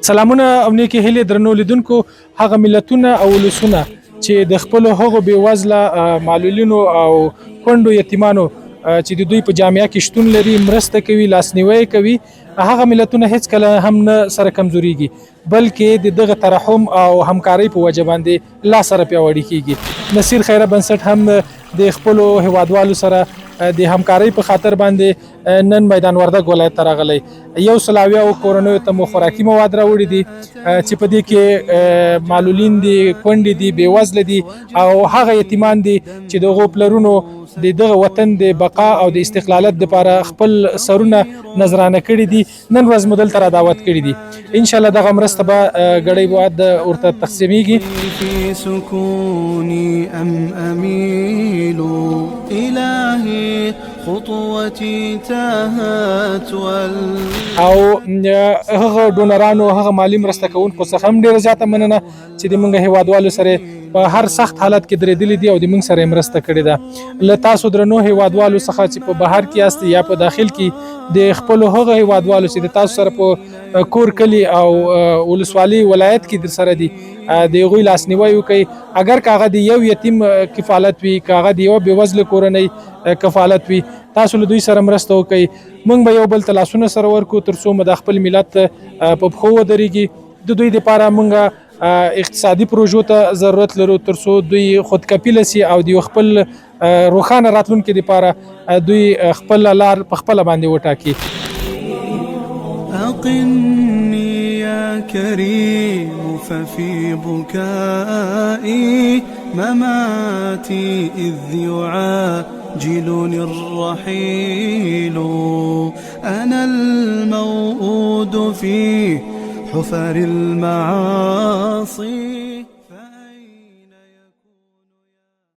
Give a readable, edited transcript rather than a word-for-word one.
سلامونه او نیکی هیلې درنو لیدونکو هغه ملتونه او ولسونه چې د خپل هغو بېوزله معلولینو او کونډو یتیمانو چې د دوی په جامعه کې شتون لري مرسته کوي لاسنیوی کوي هغه ملتونه هیڅ کله هم نه سره کمزوريږي بلکې د دغه ترحم او همکارۍ په وجه باندې لا سره پیاوړي کیږي نصیر خیره بنسټ هم د خپل هوادوالو سره د همکارۍ په خاطر باندې نن میدان وردګ ولایت ته راغلی یو سلاوي او کورنیو ته مو خوراکي مواد راوړي دي چې په دې کې معلولین دي کونډې دي بېوزله دي او هغه یتیمان دي چې د هغو پلرونو د دغه وطن د بقا او د استقلالت لپاره خپل سرونه نظرانه کړي دي نن ورځ مو دلته را دعوت کړي دي ان شاء الله دغه مرسته به ګړۍ بعد ورته تقسیمیږي في سكوني أم أميل إلهي خطوتي تاهت او هغه ډونرانو هغه مالی مرسته کوونکو څخه هم ډیره زیاته مننه چې د موږ هیوادوالو سره په هر سخت حالت کې درېدلي دي او د موږ سره مرسته کړې ده له تاسو درنو هیوادوالو څخه چې په بهر کې یاست یا په داخل کې د خپل هغه هیوادوالو چې د تاسو سره په کور کلی او ولسوالي ولایت کې در سره دي د هغوی لاسنیوی وکړئ اگر که هغه د یو یتیم کفالت وي که هغه د یوه بېوزله کورنۍ کفالت وي تاسو له دوی سره مرسته وکړئ موږ به یو بل ته لاسونه سره ورکړو تر څو مو د خپل ملت په پښو ودرېږي د دوی دپاره موږ اقتصادي پروژو ته ضرورت لرو تر څو دوی خودکفیله سي او د خپل روښانه راتلونکي دپاره دوی خپل لار په خپله باندې وټاکي أقني يا كريم ففي بكائي مماتي إذ يعاجلني الرحيل أنا الموءود في حفر المعاصي